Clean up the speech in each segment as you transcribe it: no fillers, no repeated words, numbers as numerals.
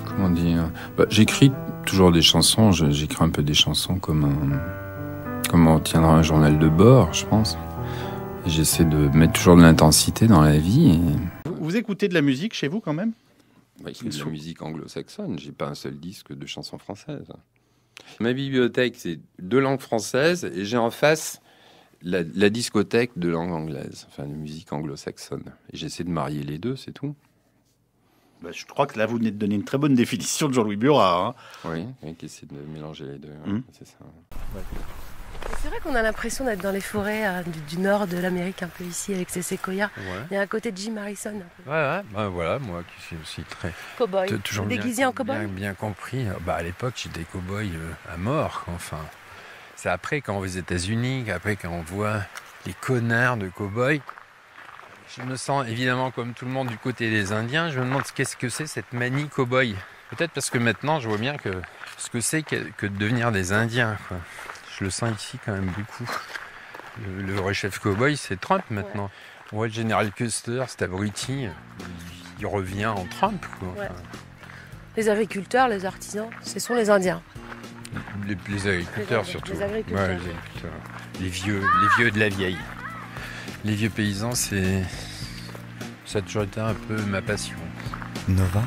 Comment dire, j'écris toujours des chansons, j'écris un peu des chansons comme on tiendra un journal de bord, je pense. Et j'essaie de mettre toujours de l'intensité dans la vie. Vous écoutez de la musique chez vous quand même? Oui, c'est de la musique anglo-saxonne, j'ai pas un seul disque de chansons françaises. Ma bibliothèque, c'est 2 langues françaises et j'ai en face la discothèque de langue anglaise, enfin de musique anglo-saxonne. Et j'essaie de marier les deux, c'est tout. Je crois que là, vous venez de donner une très bonne définition de Jean-Louis Burat. Oui, qui essaie de mélanger les deux. C'est ça. Ouais. C'est vrai qu'on a l'impression d'être dans les forêts du nord de l'Amérique, un peu ici, avec ces séquoias. Ouais. Il y a un côté de Jim Harrison. Ouais, voilà, moi qui suis aussi très... Cow-boy. Toujours déguisé en cow-boy. Bien compris. À l'époque, j'étais cow-boy à mort. Enfin, c'est après, quand on va aux États-Unis, après, quand on voit les connards de cow-boy, je me sens évidemment comme tout le monde du côté des Indiens. Je me demande qu'est-ce que c'est cette manie cow-boy. Peut-être parce que maintenant, je vois bien que ce que c'est que de devenir des Indiens, quoi. Je le sens ici quand même beaucoup. Le vrai chef cow-boy, c'est Trump maintenant. Ouais. On voit le général Custer, cet abruti, il revient en Trump, quoi. Ouais. Les agriculteurs, les artisans, ce sont les Indiens. Les agriculteurs surtout. Les agriculteurs. Ouais, les agriculteurs. Les vieux de la vieille. Les vieux paysans, ça a toujours été un peu ma passion. Nova.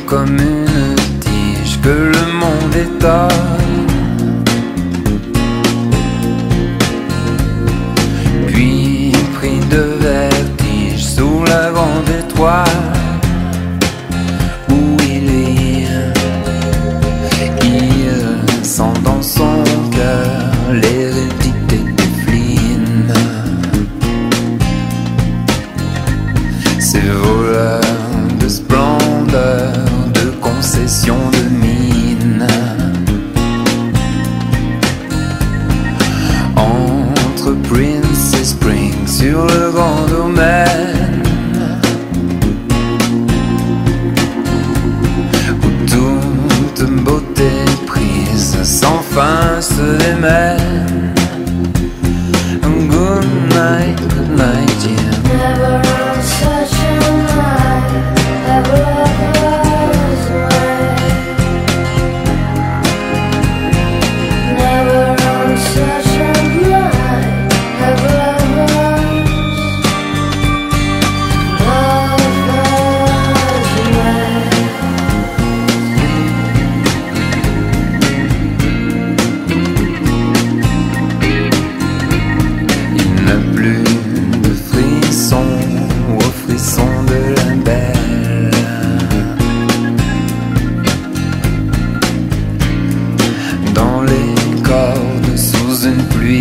Comme une tige que le monde étonne, puis pris de vertige sous la grande étoile où il vit. Il sent dans son cœur l'hérédité des flines, ces voleurs de splendeur, concession de mine, entre Prince et Spring sur le grand domaine, où toute beauté prise sans fin se démène. Good night, yeah. Never on such a night, ever.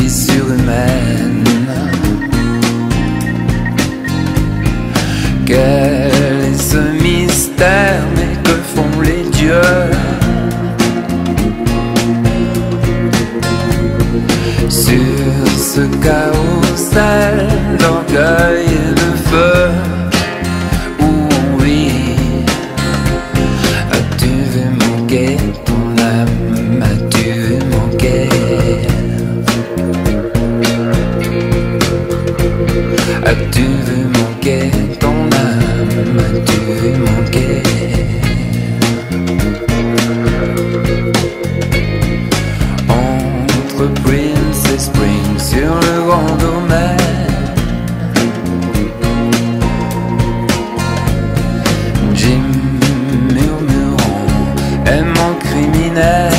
Surhumaine, quel est ce mystère, mais que font les dieux sur ce carrousel d'orgueil et de feu où on vit? As-tu vu manquer ton âme? As-tu vu manquer? As-tu vu manquer ton âme? As-tu vu manquer? Entre Prince et Spring sur le grand domaine, Jim murmurant, aimant criminel.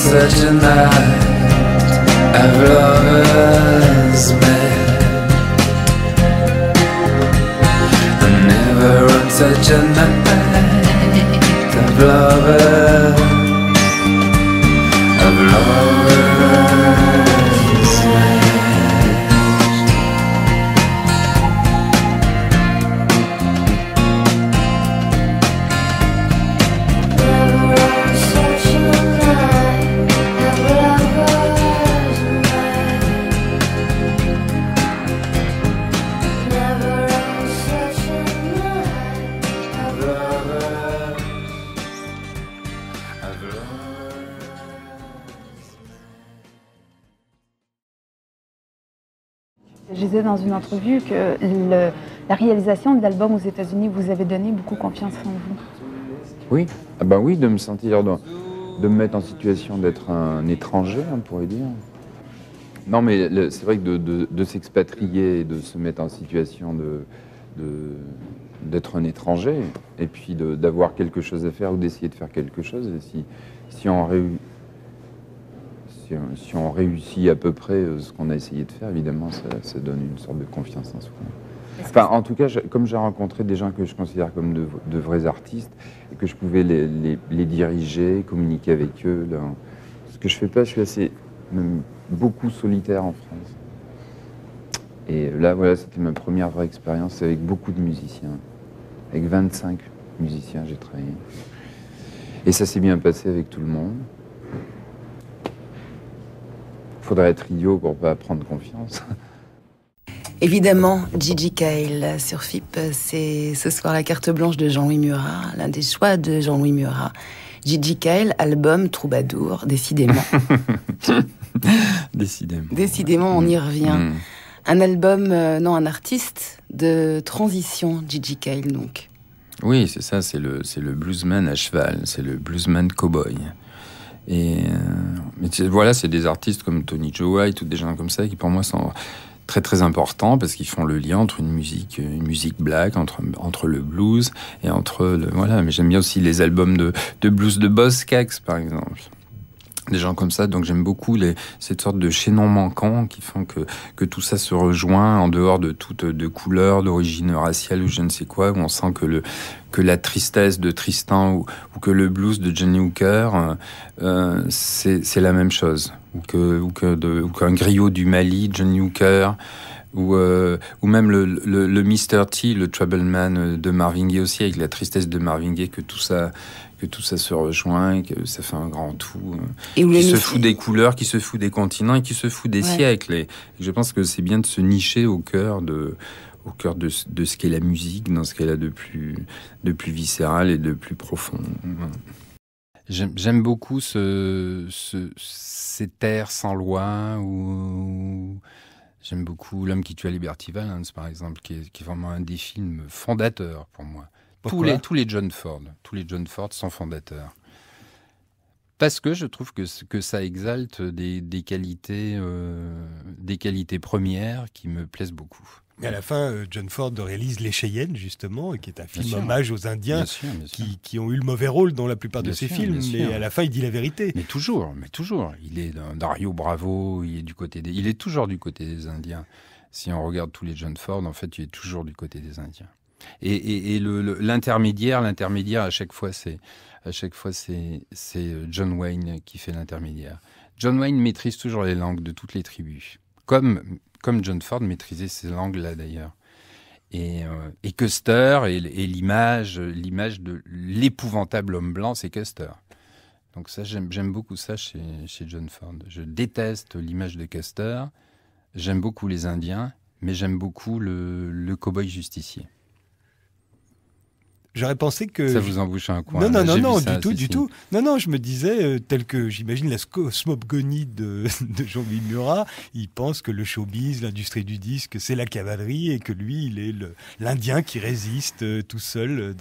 such a night of lovers met. Never on such a night of lovers met. Je disais dans une entrevue que la réalisation de l'album aux États-Unis vous avait donné beaucoup confiance en vous. Oui, ah ben oui, de me sentir, de me mettre en situation d'être un étranger, on pourrait dire. Non, mais c'est vrai que de s'expatrier et de se mettre en situation d'être un étranger, et puis d'avoir quelque chose à faire ou d'essayer de faire quelque chose, et si on réussit à peu près ce qu'on a essayé de faire, évidemment, ça donne une sorte de confiance en soi. Enfin, en tout cas, comme j'ai rencontré des gens que je considère comme de vrais artistes, et que je pouvais les diriger, communiquer avec eux, là, ce que je fais pas, je suis même beaucoup solitaire en France. Et là, voilà, c'était ma première vraie expérience avec beaucoup de musiciens. Avec 25 musiciens, j'ai travaillé. Et ça s'est bien passé avec tout le monde. Faudrait être idiot pour pas prendre confiance. Évidemment, Gigi Kale sur FIP, c'est ce soir la carte blanche de Jean-Louis Murat, l'un des choix de Jean-Louis Murat. Gigi Kale, album Troubadour, décidément. Décidément, on y revient. Un album, un artiste de transition, Gigi Kale, donc. Oui, c'est ça, c'est le bluesman à cheval, c'est le bluesman cowboy. Et voilà, c'est des artistes comme Tony Joe White ou des gens comme ça qui pour moi sont très très importants parce qu'ils font le lien entre une musique black, entre le blues et voilà. Mais j'aime bien aussi les albums de blues de Boz Scaggs par exemple. Des gens comme ça, donc j'aime beaucoup cette sorte de chaînon manquant qui font que tout ça se rejoint en dehors de toute de couleur, d'origine raciale ou je ne sais quoi, où on sent que la tristesse de Tristan ou que le blues de Johnny Hooker, c'est la même chose, ou qu'un griot du Mali, Johnny Hooker, ou même le Mr. T, le Troubleman de Marvin Gaye aussi, avec la tristesse de Marvin Gaye, que tout ça se rejoint, que ça fait un grand tout, qui se fout des couleurs, qui se fout des continents et qui se fout des siècles. Et je pense que c'est bien de se nicher au cœur de ce qu'est la musique, dans ce qu'elle a de plus viscéral et de plus profond. J'aime beaucoup ces airs sans loi, ou j'aime beaucoup L'homme qui tua Liberty Valance, par exemple, qui est vraiment un des films fondateurs pour moi. Tous les John Ford sont fondateurs. Parce que je trouve que ça exalte des qualités premières qui me plaisent beaucoup. Et à la fin, John Ford réalise Les Cheyennes, justement, qui est un film hommage aux Indiens qui ont eu le mauvais rôle dans la plupart de ses films. Mais à la fin, il dit la vérité. Mais toujours. Il est Dario Bravo, il est toujours du côté des Indiens. Si on regarde tous les John Ford, en fait, il est toujours du côté des Indiens. Et l'intermédiaire, à chaque fois, c'est John Wayne qui fait l'intermédiaire. John Wayne maîtrise toujours les langues de toutes les tribus, comme John Ford maîtrisait ces langues-là d'ailleurs. Et Custer et l'image de l'épouvantable homme blanc, c'est Custer. Donc ça, j'aime beaucoup ça chez John Ford. Je déteste l'image de Custer. J'aime beaucoup les Indiens, mais j'aime beaucoup le cow-boy justicier. J'aurais pensé que... Ça vous embouche un coin. Non, du tout. Non, je me disais, tel que j'imagine la cosmogonie de Jean-Louis Murat, il pense que le showbiz, l'industrie du disque, c'est la cavalerie et que lui, il est l'Indien qui résiste tout seul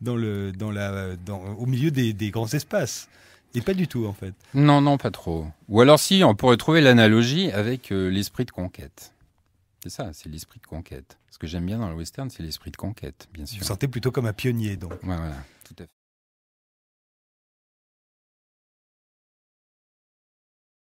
au milieu des grands espaces. Et pas du tout, en fait. Non, pas trop. Ou alors si, on pourrait trouver l'analogie avec l'esprit de conquête. C'est ça, c'est l'esprit de conquête. Ce que j'aime bien dans le western, c'est l'esprit de conquête, bien sûr. Vous vous sentez plutôt comme un pionnier, donc. Ouais, voilà, tout à fait.